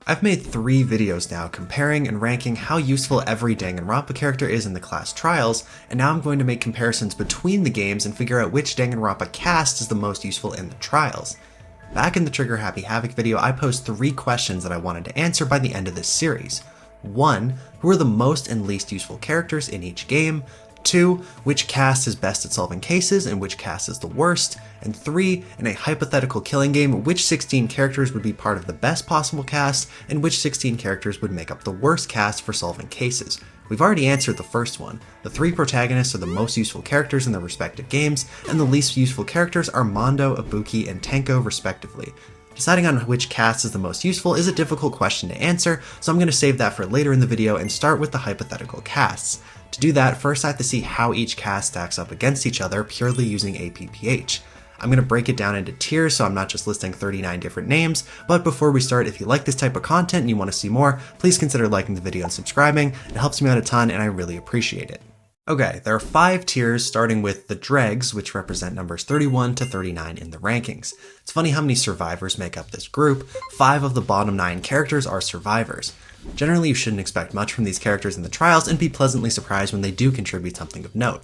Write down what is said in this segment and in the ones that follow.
I've made 3 videos now comparing and ranking how useful every Danganronpa character is in the class trials, and now I'm going to make comparisons between the games and figure out which Danganronpa cast is the most useful in the trials. Back in the Trigger Happy Havoc video, I posed 3 questions that I wanted to answer by the end of this series. 1. Who are the most and least useful characters in each game? 2. Which cast is best at solving cases and which cast is the worst? And 3. In a hypothetical killing game, which 16 characters would be part of the best possible cast and which 16 characters would make up the worst cast for solving cases? We've already answered the first one. The 3 protagonists are the most useful characters in their respective games, and the least useful characters are Mondo, Ibuki, and Tenko respectively. Deciding on which cast is the most useful is a difficult question to answer, so I'm going to save that for later in the video and start with the hypothetical casts. To do that, first I have to see how each cast stacks up against each other purely using APPH. I'm going to break it down into tiers so I'm not just listing 39 different names, but before we start, if you like this type of content and you want to see more, please consider liking the video and subscribing. It helps me out a ton and I really appreciate it. Okay, there are 5 tiers starting with the dregs, which represent numbers 31 to 39 in the rankings. It's funny how many survivors make up this group. 5 of the bottom 9 characters are survivors. Generally, you shouldn't expect much from these characters in the trials and be pleasantly surprised when they do contribute something of note.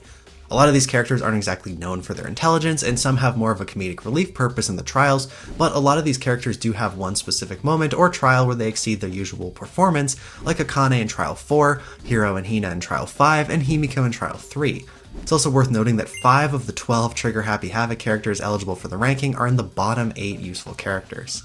A lot of these characters aren't exactly known for their intelligence, and some have more of a comedic relief purpose in the trials, but a lot of these characters do have one specific moment or trial where they exceed their usual performance, like Akane in Trial 4, Hiro and Hina in Trial 5, and Himiko in Trial 3. It's also worth noting that 5 of the 12 Trigger Happy Havoc characters eligible for the ranking are in the bottom 8 useful characters.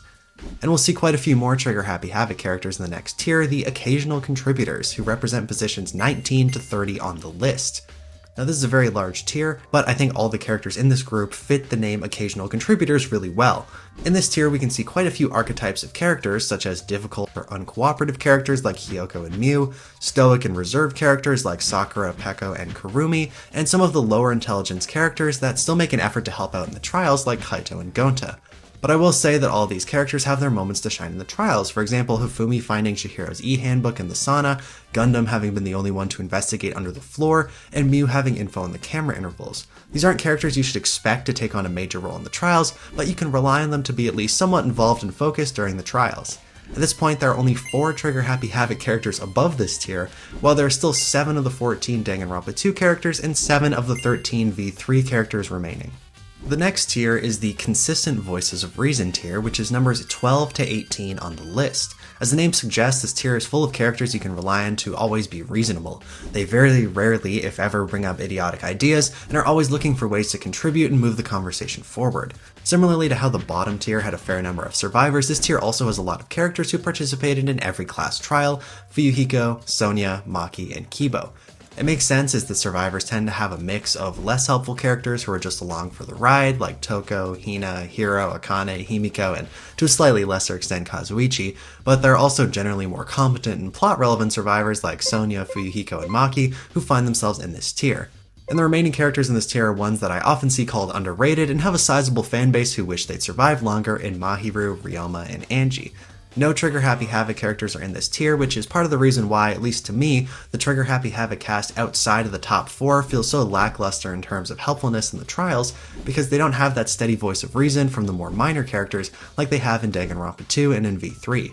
And we'll see quite a few more Trigger Happy Havoc characters in the next tier, the occasional contributors, who represent positions 19 to 30 on the list. Now this is a very large tier, but I think all the characters in this group fit the name occasional contributors really well. In this tier we can see quite a few archetypes of characters, such as difficult or uncooperative characters like Hyoko and Miu, stoic and reserved characters like Sakura, Peko, and Kurumi, and some of the lower intelligence characters that still make an effort to help out in the trials like Kaito and Gonta. But I will say that all these characters have their moments to shine in the trials. For example, Hifumi finding Chihiro's e-handbook in the sauna, Gundam having been the only one to investigate under the floor, and Miu having info in the camera intervals. These aren't characters you should expect to take on a major role in the trials, but you can rely on them to be at least somewhat involved and focused during the trials. At this point, there are only 4 Trigger Happy Havoc characters above this tier, while there are still 7 of the 14 Danganronpa 2 characters and 7 of the 13 V3 characters remaining. The next tier is the Consistent Voices of Reason tier, which is numbers 12 to 18 on the list. As the name suggests, this tier is full of characters you can rely on to always be reasonable. They very rarely, if ever, bring up idiotic ideas, and are always looking for ways to contribute and move the conversation forward. Similarly to how the bottom tier had a fair number of survivors, this tier also has a lot of characters who participated in every class trial: Fuyuhiko, Sonia, Maki, and Kibo. It makes sense as the survivors tend to have a mix of less helpful characters who are just along for the ride, like Toko, Hina, Hiro, Akane, Himiko, and to a slightly lesser extent Kazuichi, but there are also generally more competent and plot-relevant survivors like Sonia, Fuyuhiko, and Maki who find themselves in this tier. And the remaining characters in this tier are ones that I often see called underrated and have a sizable fanbase who wish they'd survived longer in Mahiru, Ryoma, and Angie. No Trigger Happy Havoc characters are in this tier, which is part of the reason why, at least to me, the Trigger Happy Havoc cast outside of the top 4 feels so lackluster in terms of helpfulness in the trials, because they don't have that steady voice of reason from the more minor characters like they have in Danganronpa 2 and in V3.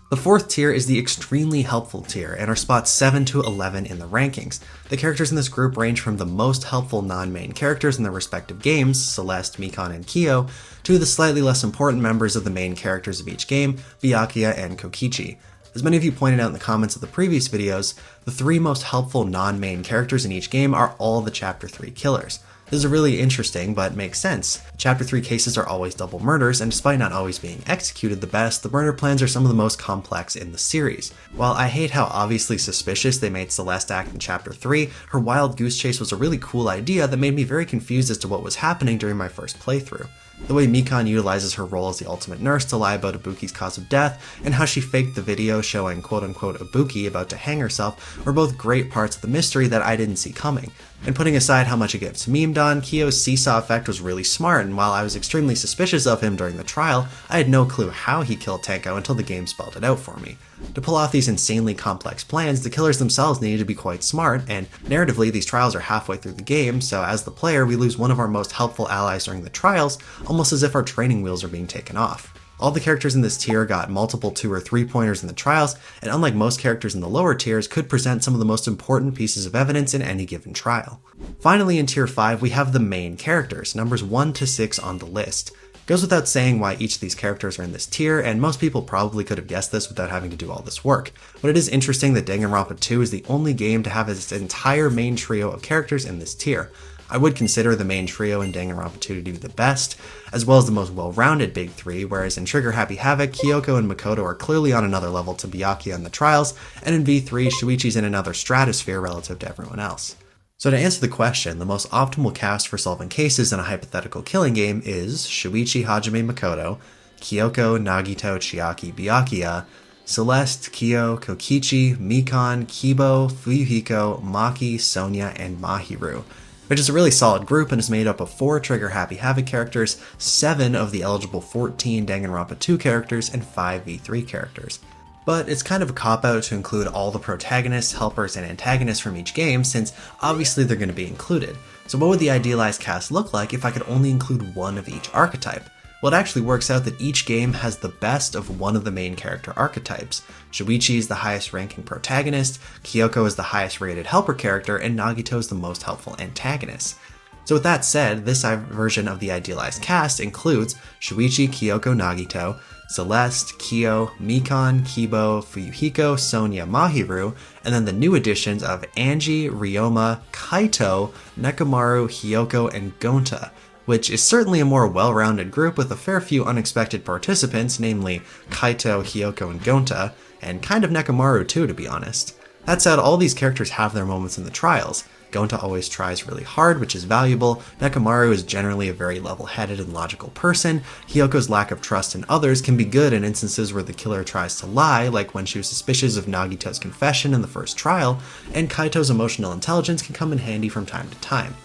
The 4th tier is the extremely helpful tier and are spots 7 to 11 in the rankings. The characters in this group range from the most helpful non-main characters in their respective games, Celeste, Mikon, and Kyo, to the slightly less important members of the main characters of each game, Byakuya and Kokichi. As many of you pointed out in the comments of the previous videos, the 3 most helpful non-main characters in each game are all the Chapter 3 killers. This is really interesting, but makes sense. Chapter 3 cases are always double murders, and despite not always being executed the best, the murder plans are some of the most complex in the series. While I hate how obviously suspicious they made Celeste act in Chapter 3, her wild goose chase was a really cool idea that made me very confused as to what was happening during my first playthrough. The way Mikon utilizes her role as the ultimate nurse to lie about Ibuki's cause of death, and how she faked the video showing quote-unquote Ibuki about to hang herself were both great parts of the mystery that I didn't see coming. And putting aside how much it gets memed on, Kyo's seesaw effect was really smart, and while I was extremely suspicious of him during the trial, I had no clue how he killed Tenko until the game spelled it out for me. To pull off these insanely complex plans, the killers themselves needed to be quite smart, and narratively these trials are halfway through the game, so as the player we lose one of our most helpful allies during the trials, almost as if our training wheels are being taken off. All the characters in this tier got multiple 2 or 3 pointers in the trials, and unlike most characters in the lower tiers, could present some of the most important pieces of evidence in any given trial. Finally, in tier 5, we have the main characters, numbers 1 to 6 on the list. It goes without saying why each of these characters are in this tier, and most people probably could have guessed this without having to do all this work. But it is interesting that Danganronpa 2 is the only game to have its entire main trio of characters in this tier. I would consider the main trio in Danganronpa 2 to be the best, as well as the most well-rounded big three, whereas in Trigger Happy Havoc, Kyoko and Makoto are clearly on another level to Byakuya in the trials, and in V3, Shuichi's in another stratosphere relative to everyone else. So to answer the question, the most optimal cast for solving cases in a hypothetical killing game is Shuichi Hajime Makoto, Kyoko Nagito Chiaki Byakuya, Celeste, Kyo, Kokichi, Mikan, Kibo, Fuyuhiko, Maki, Sonia, and Mahiru, which is a really solid group and is made up of 4 Trigger Happy Havoc characters, 7 of the eligible 14 Danganronpa 2 characters, and 5 V3 characters. But it's kind of a cop-out to include all the protagonists, helpers, and antagonists from each game, since obviously they're going to be included. So what would the idealized cast look like if I could only include one of each archetype? Well, it actually works out that each game has the best of one of the main character archetypes. Shuichi is the highest ranking protagonist, Kyoko is the highest rated helper character, and Nagito is the most helpful antagonist. So with that said, this version of the idealized cast includes Shuichi, Kyoko, Nagito, Celeste, Kyo, Mikan, Kibo, Fuyuhiko, Sonia, Mahiru, and then the new additions of Angie, Ryoma, Kaito, Nekomaru, Hyoko, and Gonta, which is certainly a more well-rounded group with a fair few unexpected participants, namely Kaito, Hyoko, and Gonta, and kind of Nekomaru too, to be honest. That said, all these characters have their moments in the trials. Gonta always tries really hard, which is valuable. Nekomaru is generally a very level-headed and logical person. Hyoko's lack of trust in others can be good in instances where the killer tries to lie, like when she was suspicious of Nagito's confession in the first trial, and Kaito's emotional intelligence can come in handy from time to time.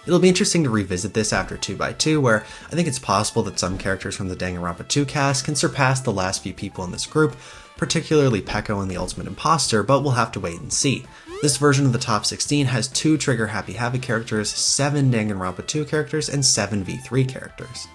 It'll be interesting to revisit this after 2x2, where I think it's possible that some characters from the Danganronpa 2 cast can surpass the last few people in this group, particularly Peko and the Ultimate Imposter, but we'll have to wait and see. This version of the top 16 has 2 Trigger Happy Havoc characters, 7 Danganronpa 2 characters, and 7 V3 characters.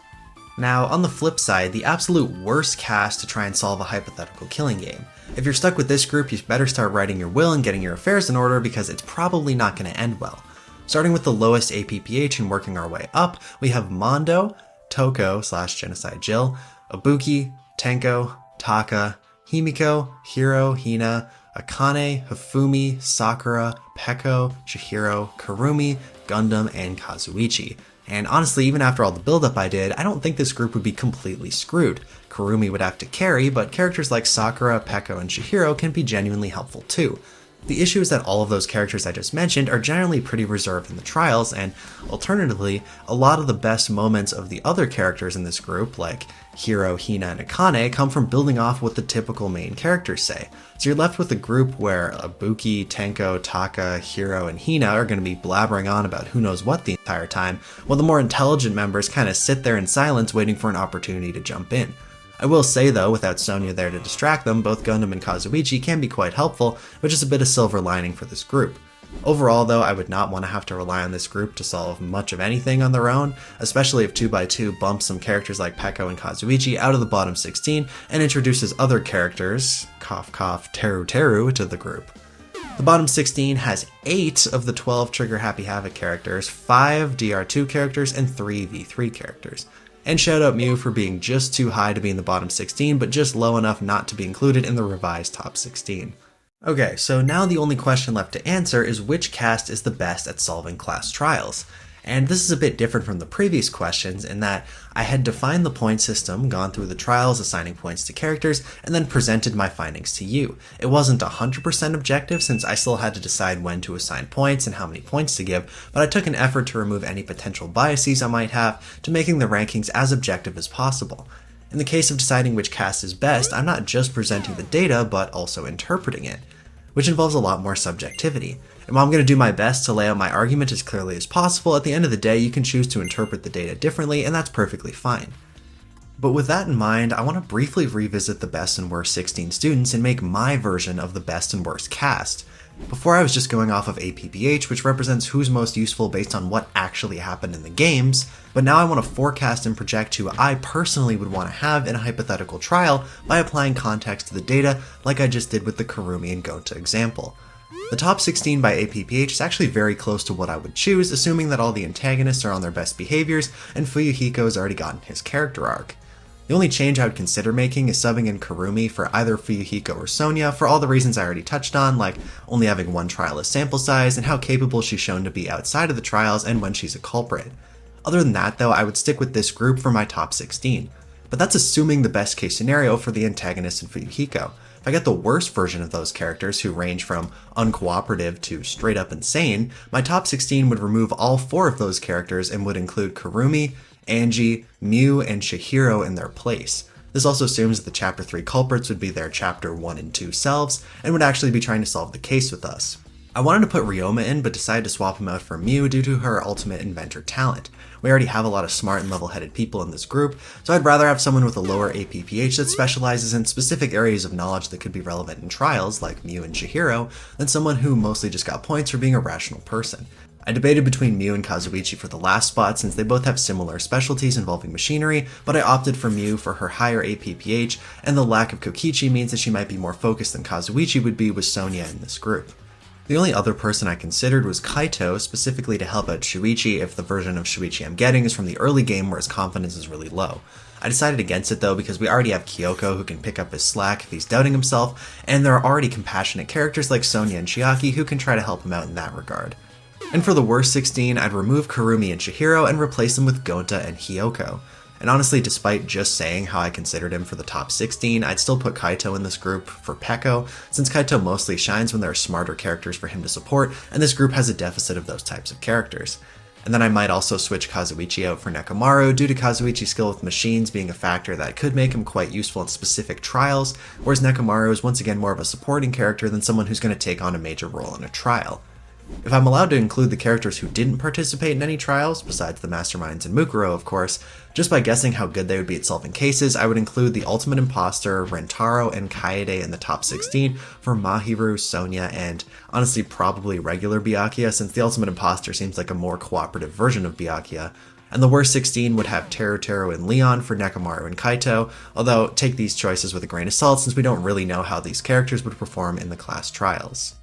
Now, on the flip side, the absolute worst cast to try and solve a hypothetical killing game. If you're stuck with this group, you better start writing your will and getting your affairs in order because it's probably not going to end well. Starting with the lowest APPH and working our way up, we have Mondo, Toko / Genocide Jill, Ibuki, Tenko, Taka, Himiko, Hiro, Hina, Akane, Hifumi, Sakura, Peko, Chihiro, Karumi, Gundam, and Kazuichi. And honestly, even after all the build-up I did, I don't think this group would be completely screwed. Karumi would have to carry, but characters like Sakura, Peko, and Chihiro can be genuinely helpful too. The issue is that all of those characters I just mentioned are generally pretty reserved in the trials, and alternatively, a lot of the best moments of the other characters in this group, like Hiro, Hina, and Akane, come from building off what the typical main characters say. So you're left with a group where Ibuki, Tenko, Taka, Hiro, and Hina are going to be blabbering on about who knows what the entire time, while the more intelligent members kind of sit there in silence waiting for an opportunity to jump in. I will say though, without Sonia there to distract them, both Gundam and Kazuichi can be quite helpful, which is a bit of silver lining for this group. Overall though, I would not want to have to rely on this group to solve much of anything on their own, especially if 2x2 bumps some characters like Peko and Kazuichi out of the bottom 16 and introduces other characters, cough cough, Teru Teru, to the group. The bottom 16 has 8 of the 12 Trigger Happy Havoc characters, 5 DR2 characters, and 3 V3 characters. And shout out Mew for being just too high to be in the bottom 16, but just low enough not to be included in the revised top 16. Okay, so now the only question left to answer is which cast is the best at solving class trials. And this is a bit different from the previous questions in that I had defined the point system, gone through the trials, assigning points to characters, and then presented my findings to you. It wasn't 100% objective since I still had to decide when to assign points and how many points to give, but I took an effort to remove any potential biases I might have to making the rankings as objective as possible. In the case of deciding which cast is best, I'm not just presenting the data, but also interpreting it, which involves a lot more subjectivity. And while I'm going to do my best to lay out my argument as clearly as possible, at the end of the day you can choose to interpret the data differently, and that's perfectly fine. But with that in mind, I want to briefly revisit the best and worst 16 students and make my version of the best and worst cast. Before I was just going off of APPH, which represents who's most useful based on what actually happened in the games, but now I want to forecast and project who I personally would want to have in a hypothetical trial by applying context to the data like I just did with the Kurumi and Gonta example. The top 16 by APPH is actually very close to what I would choose, assuming that all the antagonists are on their best behaviors and Fuyuhiko has already gotten his character arc. The only change I would consider making is subbing in Kurumi for either Fuyuhiko or Sonia for all the reasons I already touched on, like only having one trial as sample size and how capable she's shown to be outside of the trials and when she's a culprit. Other than that though, I would stick with this group for my top 16. But that's assuming the best case scenario for the antagonist and Fuyuhiko. If I get the worst version of those characters who range from uncooperative to straight up insane, my top 16 would remove all 4 of those characters and would include Kurumi, Angie, Mew, and Chihiro in their place. This also assumes that the Chapter 3 culprits would be their Chapter 1 and 2 selves, and would actually be trying to solve the case with us. I wanted to put Ryoma in, but decided to swap him out for Mew due to her ultimate inventor talent. We already have a lot of smart and level-headed people in this group, so I'd rather have someone with a lower APPH that specializes in specific areas of knowledge that could be relevant in trials, like Mew and Chihiro, than someone who mostly just got points for being a rational person. I debated between Mew and Kazuichi for the last spot since they both have similar specialties involving machinery, but I opted for Mew for her higher APPH, and the lack of Kokichi means that she might be more focused than Kazuichi would be with Sonia in this group. The only other person I considered was Kaito, specifically to help out Shuichi if the version of Shuichi I'm getting is from the early game where his confidence is really low. I decided against it though because we already have Kyoko who can pick up his slack if he's doubting himself, and there are already compassionate characters like Sonia and Chiaki who can try to help him out in that regard. And for the worst 16, I'd remove Kurumi and Chihiro and replace them with Gonta and Hyoko. And honestly, despite just saying how I considered him for the top 16, I'd still put Kaito in this group for Peko, since Kaito mostly shines when there are smarter characters for him to support, and this group has a deficit of those types of characters. And then I might also switch Kazuichi out for Nekomaru due to Kazuichi's skill with machines being a factor that could make him quite useful in specific trials, whereas Nekomaru is once again more of a supporting character than someone who's going to take on a major role in a trial. If I'm allowed to include the characters who didn't participate in any trials, besides the masterminds and Mukuro of course, just by guessing how good they would be at solving cases, I would include the Ultimate Imposter, Rentaro, and Kaede in the top 16 for Mahiru, Sonia, and honestly probably regular Byakuya since the Ultimate Imposter seems like a more cooperative version of Byakuya. And the worst 16 would have Teruteru and Leon for Nekomaru and Kaito, although take these choices with a grain of salt since we don't really know how these characters would perform in the class trials.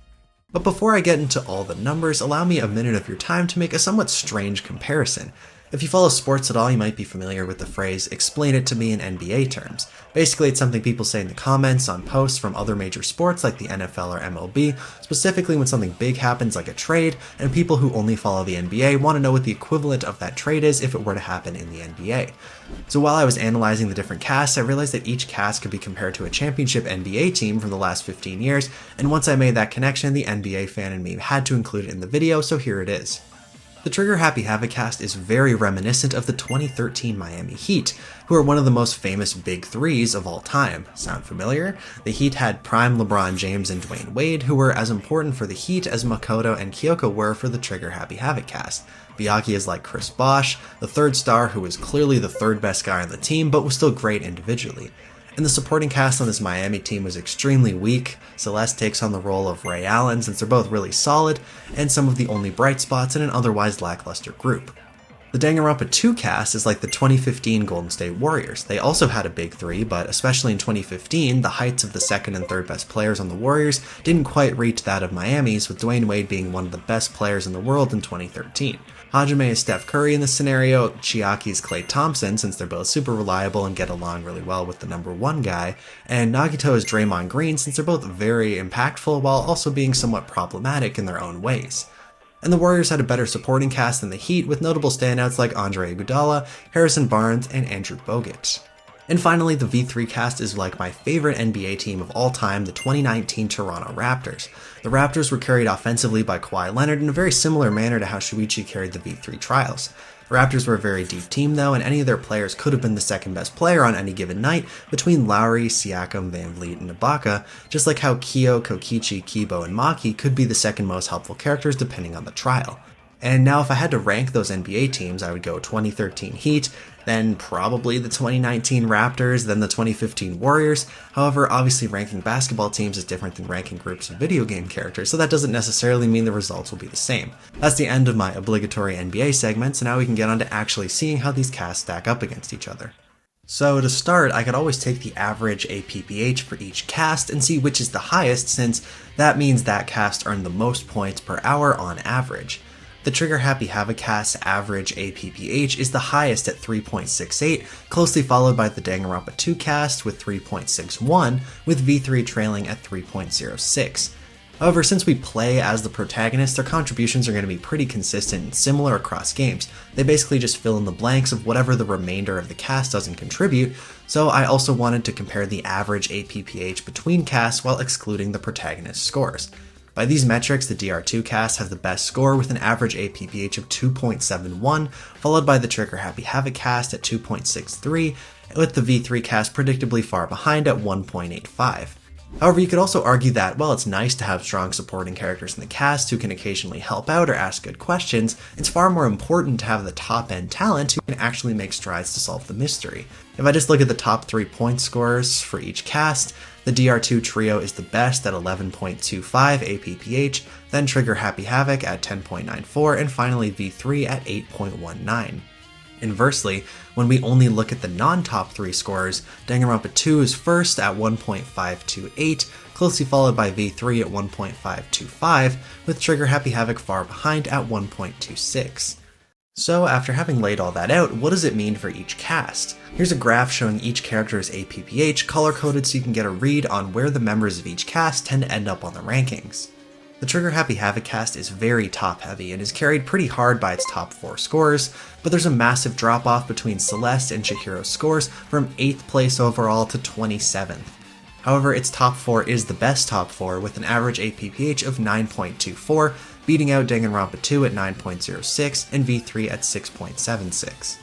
But before I get into all the numbers, allow me a minute of your time to make a somewhat strange comparison. If you follow sports at all, you might be familiar with the phrase, "explain it to me in NBA terms." Basically, it's something people say in the comments on posts from other major sports like the NFL or MLB, specifically when something big happens like a trade, and people who only follow the NBA want to know what the equivalent of that trade is if it were to happen in the NBA. So while I was analyzing the different casts, I realized that each cast could be compared to a championship NBA team from the last 15 years, and once I made that connection, the NBA fan in me had to include it in the video, so here it is. The Trigger Happy Havoc cast is very reminiscent of the 2013 Miami Heat, who are one of the most famous Big Threes of all time. Sound familiar? The Heat had prime LeBron James and Dwayne Wade, who were as important for the Heat as Makoto and Kyoko were for the Trigger Happy Havoc cast. Byakuya is like Chris Bosh, the third star who was clearly the third best guy on the team, but was still great individually. And the supporting cast on this Miami team was extremely weak. Celeste takes on the role of Ray Allen since they're both really solid, and some of the only bright spots in an otherwise lackluster group. The Danganronpa 2 cast is like the 2015 Golden State Warriors. They also had a big three, but especially in 2015, the heights of the second and third best players on the Warriors didn't quite reach that of Miami's, with Dwayne Wade being one of the best players in the world in 2013. Hajime is Steph Curry in this scenario, Chiaki is Klay Thompson since they're both super reliable and get along really well with the number one guy, and Nagito is Draymond Green since they're both very impactful while also being somewhat problematic in their own ways. And the Warriors had a better supporting cast than the Heat, with notable standouts like Andre Iguodala, Harrison Barnes, and Andrew Bogut. And finally, the V3 cast is like my favorite NBA team of all time, the 2019 Toronto Raptors. The Raptors were carried offensively by Kawhi Leonard in a very similar manner to how Shuichi carried the V3 trials. The Raptors were a very deep team though, and any of their players could have been the second best player on any given night between Lowry, Siakam, Van Vliet, and Ibaka, just like how Kyo, Kokichi, Kibo, and Maki could be the second most helpful characters depending on the trial. And now if I had to rank those NBA teams, I would go 2013 Heat, then probably the 2019 Raptors, then the 2015 Warriors. However, obviously ranking basketball teams is different than ranking groups of video game characters, so that doesn't necessarily mean the results will be the same. That's the end of my obligatory NBA segment, so now we can get on to actually seeing how these casts stack up against each other. So to start, I could always take the average APPH for each cast and see which is the highest, since that means that cast earned the most points per hour on average. The Trigger Happy Havoc cast's average APPH is the highest at 3.68, closely followed by the Danganronpa 2 cast with 3.61, with V3 trailing at 3.06. However, since we play as the protagonist, their contributions are going to be pretty consistent and similar across games. They basically just fill in the blanks of whatever the remainder of the cast doesn't contribute, so I also wanted to compare the average APPH between casts while excluding the protagonist's scores. By these metrics, the DR2 cast has the best score with an average APPH of 2.71, followed by the Trigger Happy Havoc cast at 2.63, with the V3 cast predictably far behind at 1.85. However, you could also argue that, while it's nice to have strong supporting characters in the cast who can occasionally help out or ask good questions, it's far more important to have the top-end talent who can actually make strides to solve the mystery. If I just look at the top 3 point scores for each cast, the DR2 trio is the best at 11.25 APPH, then Trigger Happy Havoc at 10.94, and finally V3 at 8.19. Inversely, when we only look at the non-top 3 scores, Danganronpa 2 is first at 1.528, closely followed by V3 at 1.525, with Trigger Happy Havoc far behind at 1.26. So after having laid all that out, what does it mean for each cast? Here's a graph showing each character's APPH color-coded so you can get a read on where the members of each cast tend to end up on the rankings. The Trigger Happy Havoc cast is very top-heavy and is carried pretty hard by its top 4 scores, but there's a massive drop-off between Celeste and Chihiro's scores from 8th place overall to 27th. However, its top 4 is the best top 4 with an average APPH of 9.24, beating out Danganronpa 2 at 9.06 and V3 at 6.76.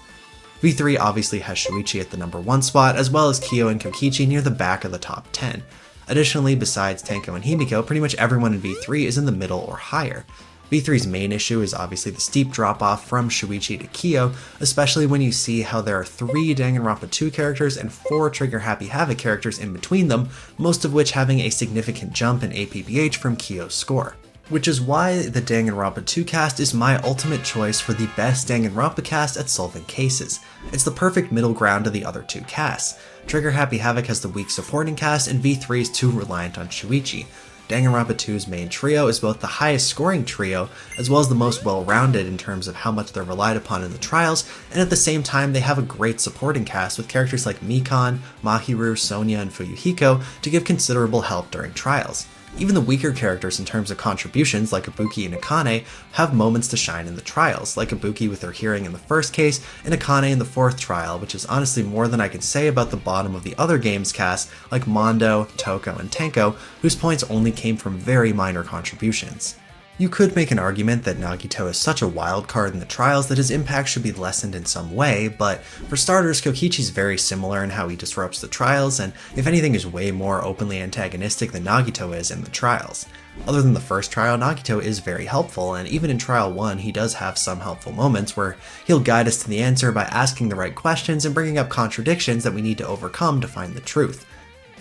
V3 obviously has Shuichi at the number 1 spot, as well as Kyo and Kokichi near the back of the top 10. Additionally, besides Tenko and Himiko, pretty much everyone in V3 is in the middle or higher. V3's main issue is obviously the steep drop-off from Shuichi to Kyo, especially when you see how there are 3 Danganronpa 2 characters and 4 Trigger Happy Havoc characters in between them, most of which having a significant jump in APPH from Kyo's score. Which is why the Danganronpa 2 cast is my ultimate choice for the best Danganronpa cast at solving cases. It's the perfect middle ground to the other 2 casts. Trigger Happy Havoc has the weak supporting cast, and V3 is too reliant on Shuichi. Danganronpa 2's main trio is both the highest scoring trio, as well as the most well-rounded in terms of how much they're relied upon in the trials, and at the same time they have a great supporting cast with characters like Mikan, Mahiru, Sonia, and Fuyuhiko to give considerable help during trials. Even the weaker characters in terms of contributions, like Ibuki and Akane, have moments to shine in the trials, like Ibuki with her hearing in the first case, and Akane in the 4th trial, which is honestly more than I can say about the bottom of the other games cast, like Mondo, Toko, and Tenko, whose points only came from very minor contributions. You could make an argument that Nagito is such a wild card in the trials that his impact should be lessened in some way, but for starters, Kokichi's very similar in how he disrupts the trials, and if anything is way more openly antagonistic than Nagito is in the trials. Other than the first trial, Nagito is very helpful, and even in Trial 1 he does have some helpful moments where he'll guide us to the answer by asking the right questions and bringing up contradictions that we need to overcome to find the truth.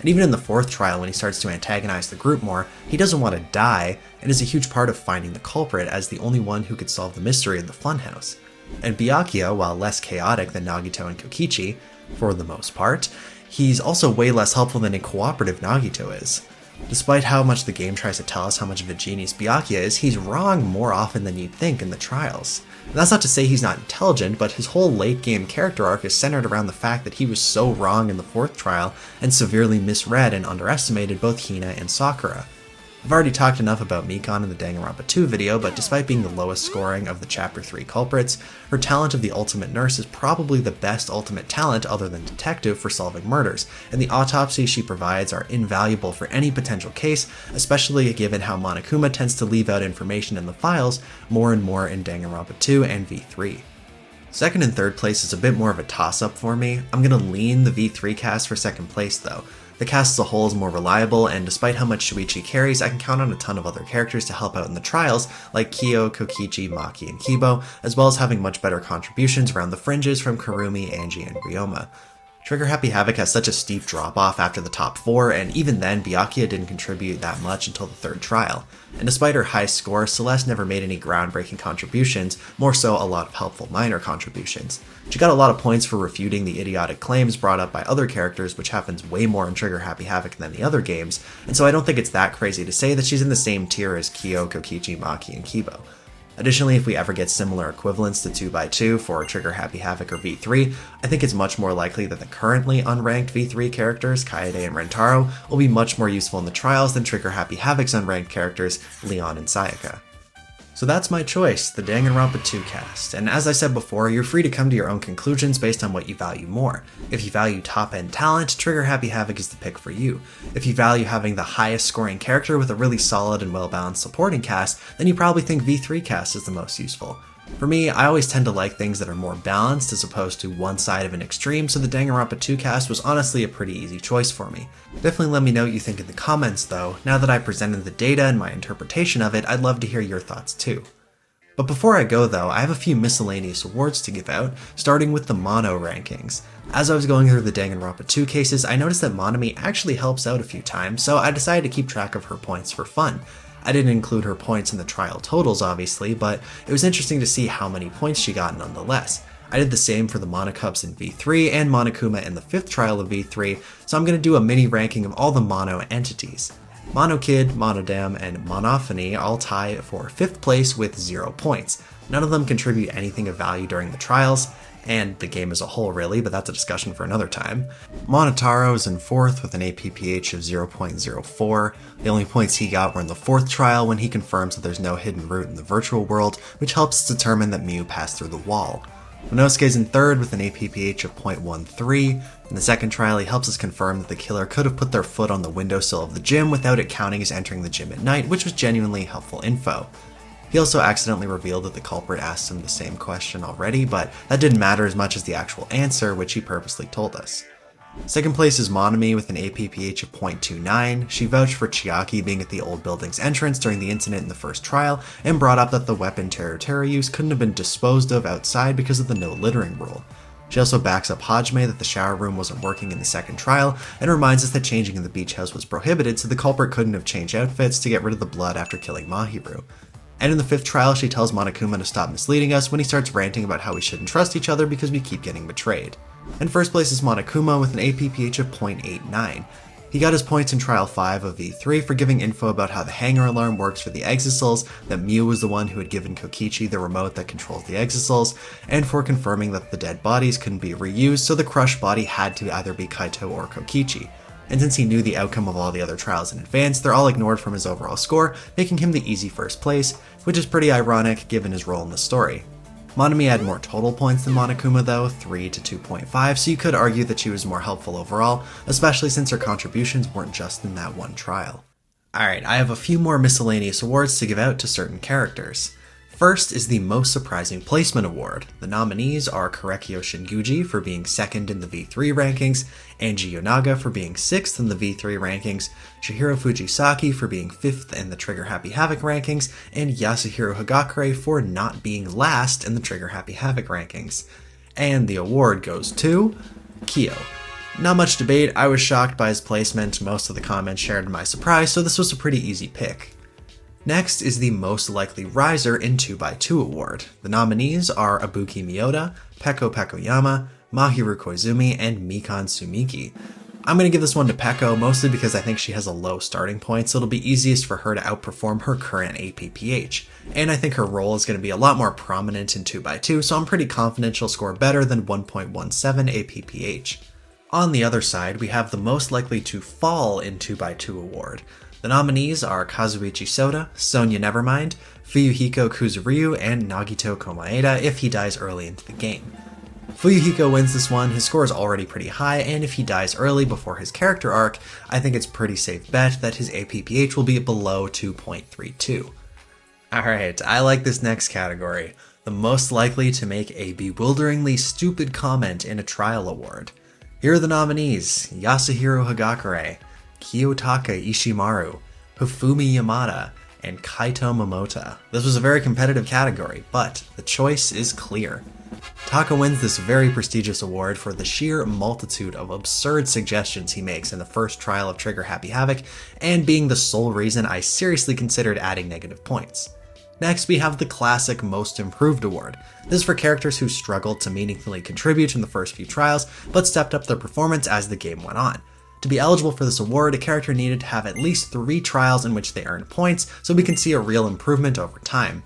And even in the 4th trial, when he starts to antagonize the group more, he doesn't want to die, and is a huge part of finding the culprit as the only one who could solve the mystery in the funhouse. And Byakuya, while less chaotic than Nagito and Kokichi, for the most part, he's also way less helpful than a cooperative Nagito is. Despite how much the game tries to tell us how much of a genius Byakuya is, he's wrong more often than you'd think in the trials. And that's not to say he's not intelligent, but his whole late game character arc is centered around the fact that he was so wrong in the 4th trial and severely misread and underestimated both Hina and Sakura. I've already talked enough about Mikan in the Danganronpa 2 video, but despite being the lowest scoring of the Chapter 3 culprits, her talent of the Ultimate Nurse is probably the best ultimate talent other than Detective for solving murders, and the autopsies she provides are invaluable for any potential case, especially given how Monokuma tends to leave out information in the files more and more in Danganronpa 2 and V3. Second and third place is a bit more of a toss-up for me. I'm gonna lean the V3 cast for second place though. The cast as a whole is more reliable, and despite how much Shuichi carries, I can count on a ton of other characters to help out in the trials, like Kyo, Kokichi, Maki, and Kibo, as well as having much better contributions around the fringes from Kurumi, Angie, and Ryoma. Trigger Happy Havoc has such a steep drop-off after the top 4, and even then, Byakuya didn't contribute that much until the 3rd trial. And despite her high score, Celeste never made any groundbreaking contributions, more so a lot of helpful minor contributions. She got a lot of points for refuting the idiotic claims brought up by other characters, which happens way more in Trigger Happy Havoc than the other games, and so I don't think it's that crazy to say that she's in the same tier as Kyo, Kokichi, Maki, and Kibo. Additionally, if we ever get similar equivalents to 2x2 for Trigger Happy Havoc or V3, I think it's much more likely that the currently unranked V3 characters, Kaede and Rentaro, will be much more useful in the trials than Trigger Happy Havoc's unranked characters, Leon and Sayaka. So that's my choice, the Danganronpa 2 cast, and as I said before, you're free to come to your own conclusions based on what you value more. If you value top-end talent, Trigger Happy Havoc is the pick for you. If you value having the highest scoring character with a really solid and well-balanced supporting cast, then you probably think V3 cast is the most useful. For me, I always tend to like things that are more balanced as opposed to one side of an extreme, so the Danganronpa 2 cast was honestly a pretty easy choice for me. Definitely let me know what you think in the comments though. Now that I presented the data and my interpretation of it, I'd love to hear your thoughts too. But before I go though, I have a few miscellaneous awards to give out, starting with the Mono rankings. As I was going through the Danganronpa 2 cases, I noticed that Monami actually helps out a few times, so I decided to keep track of her points for fun. I didn't include her points in the trial totals obviously, but it was interesting to see how many points she got nonetheless. I did the same for the Monokubs in V3 and Monokuma in the 5th trial of V3, so I'm going to do a mini ranking of all the Mono entities. Monokid, Monodam, and Monophony all tie for 5th place with 0 points. None of them contribute anything of value during the trials, and the game as a whole really, but that's a discussion for another time. Monotaro is in 4th with an APPH of 0.04. The only points he got were in the 4th trial when he confirms that there's no hidden route in the virtual world, which helps determine that Mew passed through the wall. Monosuke is in 3rd with an APPH of 0.13. In the 2nd trial, he helps us confirm that the killer could have put their foot on the windowsill of the gym without it counting as entering the gym at night, which was genuinely helpful info. He also accidentally revealed that the culprit asked him the same question already, but that didn't matter as much as the actual answer, which he purposely told us. 2nd place is Monami with an APPH of 0.29. She vouched for Chiaki being at the old building's entrance during the incident in the 1st trial, and brought up that the weapon Teru used couldn't have been disposed of outside because of the no littering rule. She also backs up Hajime that the shower room wasn't working in the 2nd trial, and reminds us that changing in the beach house was prohibited, so the culprit couldn't have changed outfits to get rid of the blood after killing Mahiru. And in the 5th trial, she tells Monokuma to stop misleading us when he starts ranting about how we shouldn't trust each other because we keep getting betrayed. In 1st place is Monokuma with an APPH of 0.89. He got his points in Trial 5 of V3 for giving info about how the hanger alarm works for the Exisals, that Mew was the one who had given Kokichi the remote that controls the Exisals, and for confirming that the dead bodies couldn't be reused, so the crushed body had to either be Kaito or Kokichi. And since he knew the outcome of all the other trials in advance, they're all ignored from his overall score, making him the easy 1st place, which is pretty ironic given his role in the story. Monami had more total points than Monokuma though, 3 to 2.5, so you could argue that she was more helpful overall, especially since her contributions weren't just in that one trial. Alright, I have a few more miscellaneous awards to give out to certain characters. First is the Most Surprising Placement Award. The nominees are Korekio Shinguji for being 2nd in the V3 rankings, Angie Yonaga for being 6th in the V3 rankings, Chihiro Fujisaki for being 5th in the Trigger Happy Havoc rankings, and Yasuhiro Hagakure for not being last in the Trigger Happy Havoc rankings. And the award goes to Kyo. Not much debate, I was shocked by his placement, most of the comments shared my surprise, so this was a pretty easy pick. Next is the Most Likely Riser in 2x2 award. The nominees are Ibuki Miyoda, Peko Pekoyama, Mahiru Koizumi, and Mikan Sumiki. I'm going to give this one to Peko mostly because I think she has a low starting point, so it'll be easiest for her to outperform her current APPH. And I think her role is going to be a lot more prominent in 2x2, so I'm pretty confident she'll score better than 1.17 APPH. On the other side, we have the Most Likely to Fall in 2x2 award. The nominees are Kazuichi Soda, Sonya Nevermind, Fuyuhiko Kuzuryu, and Nagito Komaeda if he dies early into the game. Fuyuhiko wins this one, his score is already pretty high, and if he dies early before his character arc, I think it's pretty safe bet that his APPH will be below 2.32. Alright, I like this next category, the Most Likely to Make a Bewilderingly Stupid Comment in a Trial award. Here are the nominees: Yasuhiro Hagakure, Kiyotaka Ishimaru, Hifumi Yamada, and Kaito Momota. This was a very competitive category, but the choice is clear. Taka wins this very prestigious award for the sheer multitude of absurd suggestions he makes in the first trial of Trigger Happy Havoc, and being the sole reason I seriously considered adding negative points. Next, we have the classic Most Improved Award. This is for characters who struggled to meaningfully contribute in the first few trials, but stepped up their performance as the game went on. To be eligible for this award, a character needed to have at least 3 trials in which they earned points, so we can see a real improvement over time.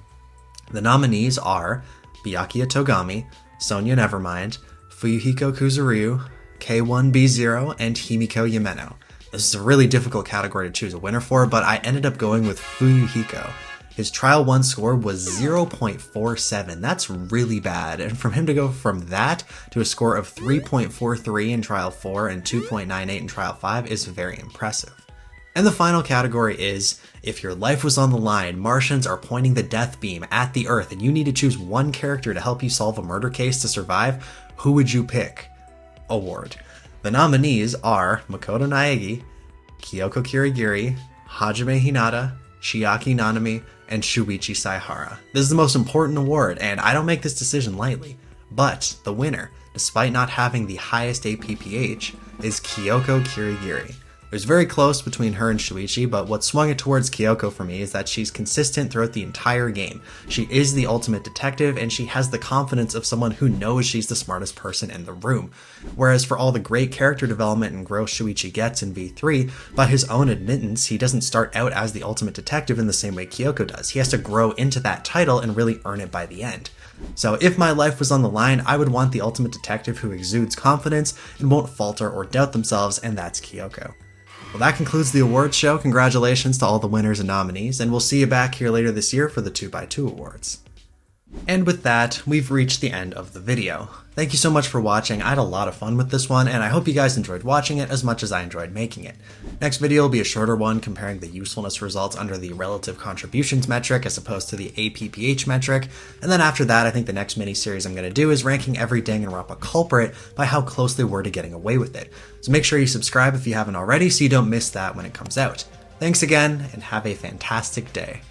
The nominees are Byakuya Togami, Sonya Nevermind, Fuyuhiko Kuzuryu, K1B0, and Himiko Yameno. This is a really difficult category to choose a winner for, but I ended up going with Fuyuhiko. His Trial 1 score was 0.47, that's really bad, and from him to go from that to a score of 3.43 in Trial 4 and 2.98 in Trial 5 is very impressive. And the final category is, if your life was on the line, Martians are pointing the death beam at the Earth, and you need to choose one character to help you solve a murder case to survive, who would you pick? Award. The nominees are Makoto Naegi, Kyoko Kirigiri, Hajime Hinata, Chiaki Nanami, and Shuichi Saihara. This is the most important award, and I don't make this decision lightly. But the winner, despite not having the highest APPH, is Kyoko Kirigiri. It was very close between her and Shuichi, but what swung it towards Kyoko for me is that she's consistent throughout the entire game. She is the ultimate detective, and she has the confidence of someone who knows she's the smartest person in the room. Whereas for all the great character development and growth Shuichi gets in V3, by his own admittance, he doesn't start out as the ultimate detective in the same way Kyoko does. He has to grow into that title and really earn it by the end. So if my life was on the line, I would want the ultimate detective who exudes confidence and won't falter or doubt themselves, and that's Kyoko. Well, that concludes the awards show. Congratulations to all the winners and nominees, and we'll see you back here later this year for the 2x2 awards. And with that, we've reached the end of the video. Thank you so much for watching. I had a lot of fun with this one, and I hope you guys enjoyed watching it as much as I enjoyed making it. Next video will be a shorter one comparing the usefulness results under the relative contributions metric as opposed to the APPH metric, and then after that I think the next mini-series I'm going to do is ranking every Danganronpa culprit by how close they were to getting away with it. So make sure you subscribe if you haven't already so you don't miss that when it comes out. Thanks again, and have a fantastic day.